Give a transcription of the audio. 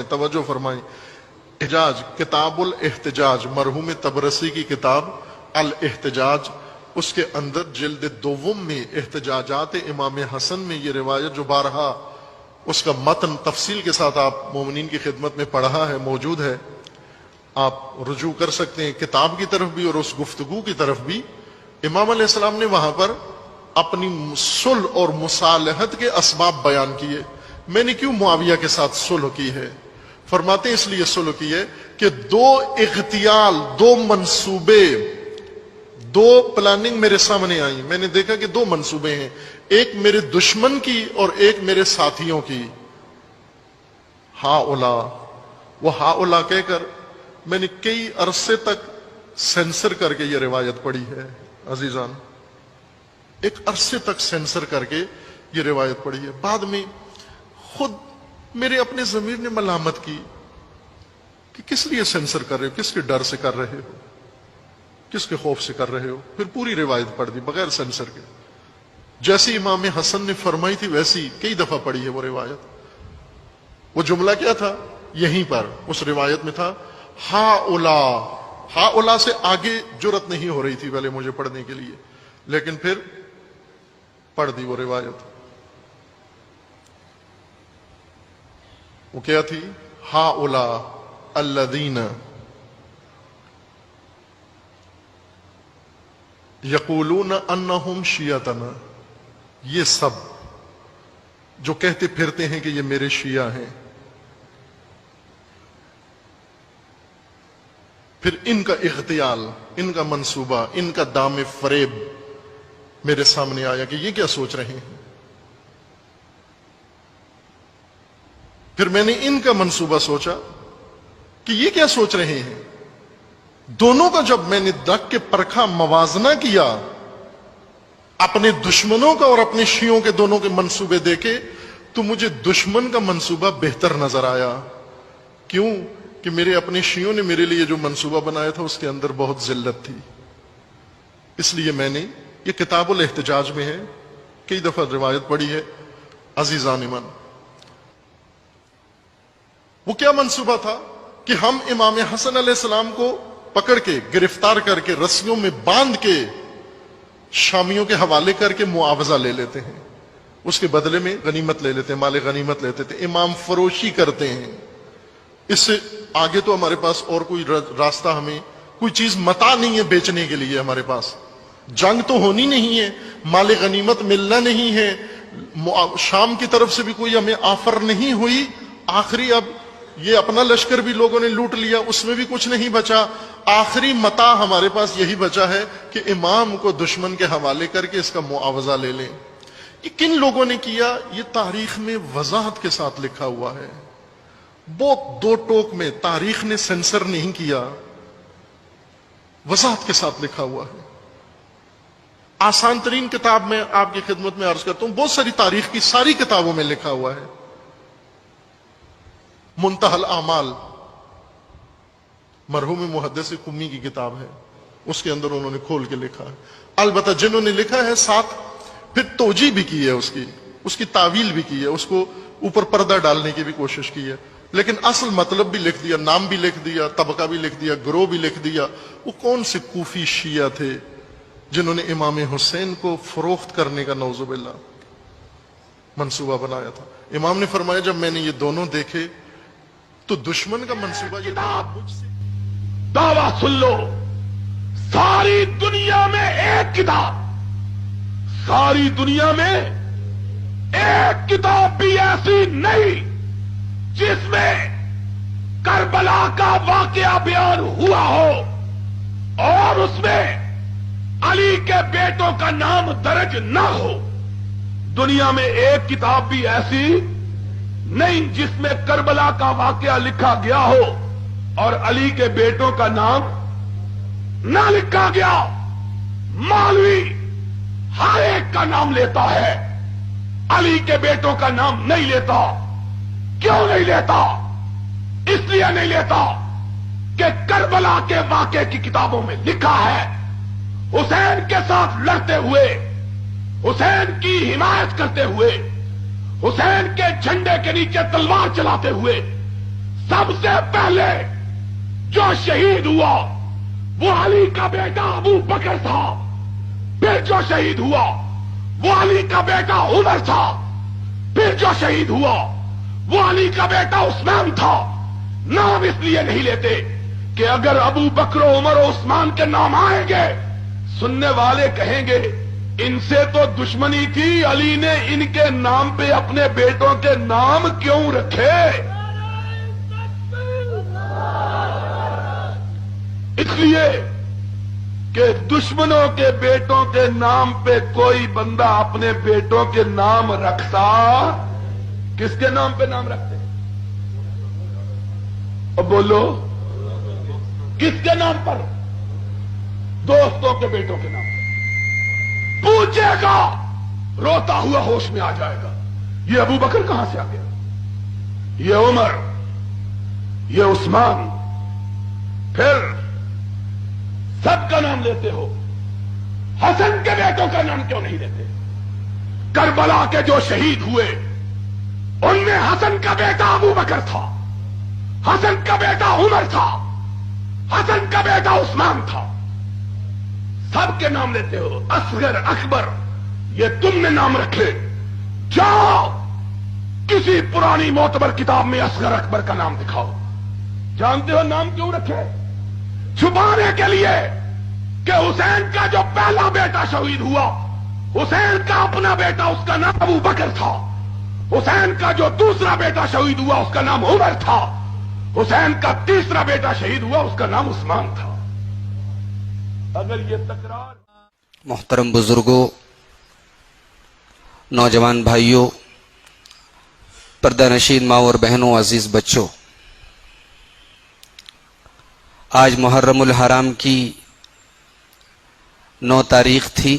توجہ فرمائیں، احتجاج کتاب الاحتجاج مرحوم تبرسی کی کتاب الاحتجاج، اس کے اندر جلد دوم میں احتجاجات امام حسن میں یہ روایت جو بارہا اس کا متن تفصیل کے ساتھ آپ مومنین کی خدمت میں پڑھا ہے، موجود ہے، آپ رجوع کر سکتے ہیں کتاب کی طرف بھی اور اس گفتگو کی طرف بھی۔ امام علیہ السلام نے وہاں پر اپنی صلح اور مصالحت کے اسباب بیان کیے۔ میں نے کیوں معاویہ کے ساتھ صلح کی ہے؟ فرماتے ہیں اس لیے صلح کی ہے کہ دو اغتیال، دو منصوبے، دو پلاننگ میرے سامنے آئیں، میں نے دیکھا کہ دو منصوبے ہیں، ایک میرے دشمن کی اور ایک میرے ساتھیوں کی۔ وہ ہاؤلا کہہ کر میں نے کئی عرصے تک سینسر کر کے یہ روایت پڑھی ہے عزیزان، ایک عرصے تک سینسر کر کے یہ روایت پڑھی ہے۔ بعد میں خود میرے اپنے ضمیر نے ملامت کی کہ کس لیے سینسر کر رہے ہو، کس کے ڈر سے کر رہے ہو، کس کے خوف سے کر رہے ہو؟ پھر پوری روایت پڑھ دی بغیر سینسر کے، جیسی امام حسن نے فرمائی تھی ویسی کئی دفعہ پڑھی ہے وہ روایت۔ وہ جملہ کیا تھا؟ یہیں پر اس روایت میں تھا ہاؤلا سے آگے جرت نہیں ہو رہی تھی پہلے مجھے پڑھنے کے لیے، لیکن پھر پڑھ دی وہ روایت۔ وہ کیا تھی؟ ہاؤلا الذین یقولون انہم شیعتنا، یہ سب جو کہتے پھرتے ہیں کہ یہ میرے شیعہ ہیں، پھر ان کا اغتیال، ان کا منصوبہ، ان کا دام فریب میرے سامنے آیا کہ یہ کیا سوچ رہے ہیں۔ پھر میں نے ان کا منصوبہ سوچا کہ یہ کیا سوچ رہے ہیں۔ دونوں کا جب میں نے رکھ کے پرکھا، موازنہ کیا، اپنے دشمنوں کا اور اپنے شیعوں کے دونوں کے منصوبے دیکھے، تو مجھے دشمن کا منصوبہ بہتر نظر آیا۔ کیوں؟ کہ میرے اپنے شیعوں نے میرے لیے جو منصوبہ بنایا تھا اس کے اندر بہت ذلت تھی۔ اس لیے میں نے یہ کتاب الاحتجاج میں ہے، کئی دفعہ روایت پڑھی ہے عزیزان من۔ وہ کیا منصوبہ تھا کہ ہم امام حسن علیہ السلام کو پکڑ کے، گرفتار کر کے، رسیوں میں باندھ کے شامیوں کے حوالے کر کے معاوضہ لے لیتے ہیں، اس کے بدلے میں غنیمت لے لیتے ہیں، مال غنیمت لیتے تھے، امام فروشی کرتے ہیں۔ اس سے آگے تو ہمارے پاس اور کوئی راستہ، ہمیں کوئی چیز متاع نہیں ہے بیچنے کے لیے، ہمارے پاس جنگ تو ہونی نہیں ہے، مال غنیمت ملنا نہیں ہے، شام کی طرف سے بھی کوئی ہمیں آفر نہیں ہوئی، آخری اب یہ اپنا لشکر بھی لوگوں نے لوٹ لیا، اس میں بھی کچھ نہیں بچا، آخری متاع ہمارے پاس یہی بچا ہے کہ امام کو دشمن کے حوالے کر کے اس کا معاوضہ لے لیں۔ یہ کن لوگوں نے کیا؟ یہ تاریخ میں وضاحت کے ساتھ لکھا ہوا ہے، بہت دو ٹوک میں، تاریخ نے سینسر نہیں کیا، وضاحت کے ساتھ لکھا ہوا ہے۔ آسان ترین کتاب میں آپ کی خدمت میں عرض کرتا ہوں، بہت ساری تاریخ کی ساری کتابوں میں لکھا ہوا ہے۔ منتہی الاعمال مرحوم محدث قمی کی کتاب ہے، اس کے اندر انہوں نے کھول کے لکھا ہے۔ البتہ جنہوں نے لکھا ہے ساتھ پھر توجیہ بھی کی ہے، اس کی تعویل بھی کی ہے، اس کو اوپر پردہ ڈالنے کی بھی کوشش کی ہے، لیکن اصل مطلب بھی لکھ دیا، نام بھی لکھ دیا، طبقہ بھی لکھ دیا، گروہ بھی لکھ دیا۔ وہ کون سے کوفی شیعہ تھے جنہوں نے امام حسین کو فروخت کرنے کا نعوذ باللہ منصوبہ بنایا تھا؟ امام نے فرمایا جب میں نے یہ دونوں دیکھے تو دشمن کا منصوبہ یہ دعویٰ سن لو، ساری دنیا میں ایک کتاب، ساری دنیا میں ایک کتاب بھی ایسی نہیں جس میں کربلا کا واقعہ بیان ہوا ہو اور اس میں علی کے بیٹوں کا نام درج نہ ہو۔ دنیا میں ایک کتاب بھی ایسی نہیں جس میں کربلا کا واقعہ لکھا گیا ہو اور علی کے بیٹوں کا نام نہ لکھا گیا۔ مولوی ہر ایک کا نام لیتا ہے، علی کے بیٹوں کا نام نہیں لیتا۔ کیوں نہیں لیتا؟ اس لیے نہیں لیتا کہ کربلا کے واقعے کی کتابوں میں لکھا ہے حسین کے ساتھ لڑتے ہوئے، حسین کی حمایت کرتے ہوئے، حسین کے جھنڈے کے نیچے تلوار چلاتے ہوئے سب سے پہلے جو شہید ہوا وہ علی کا بیٹا ابو بکر تھا. پھر جو شہید ہوا وہ علی کا بیٹا عمر تھا. پھر جو شہید ہوا وہ علی کا بیٹا عثمان تھا. نام اس لیے نہیں لیتے کہ اگر ابو بکر و عمر و عثمان کے نام آئیں گے سننے والے کہیں گے ان سے تو دشمنی تھی, علی نے ان کے نام پہ اپنے بیٹوں کے نام کیوں رکھے. اس لیے کہ دشمنوں کے بیٹوں کے نام پہ کوئی بندہ اپنے بیٹوں کے نام رکھتا. کس کے نام پہ نام رکھتے؟ اب بولو, کس کے نام پر؟ دوستوں کے بیٹوں کے نام پر. پوچھے گا, روتا ہوا ہوش میں آ جائے گا, یہ ابو بکر کہاں سے آ گیا, یہ عمر, یہ عثمان. پھر سب کا نام لیتے ہو, حسن کے بیٹوں کا نام کیوں نہیں لیتے؟ کربلا کے جو شہید ہوئے ان میں حسن کا بیٹا ابو بکر تھا, حسن کا بیٹا عمر تھا, حسن کا بیٹا عثمان تھا. سب کے نام لیتے ہو. اصغر, اکبر, یہ تم نے نام رکھے. جاؤ کسی پرانی معتبر کتاب میں اصغر اکبر کا نام دکھاؤ. جانتے ہو نام کیوں رکھے؟ چھپانے کے لیے کہ حسین کا جو پہلا بیٹا شہید ہوا, حسین کا اپنا بیٹا اس کا نام ابو بکر تھا. حسین کا جو دوسرا بیٹا شہید ہوا اس کا نام عمر تھا. حسین کا تیسرا بیٹا شہید ہوا اس کا نام عثمان تھا. اگر یہ تکرار. محترم بزرگوں, نوجوان بھائیوں, پردہ نشین ماں اور بہنوں, عزیز بچوں, آج محرم الحرام کی 9 تاریخ تھی.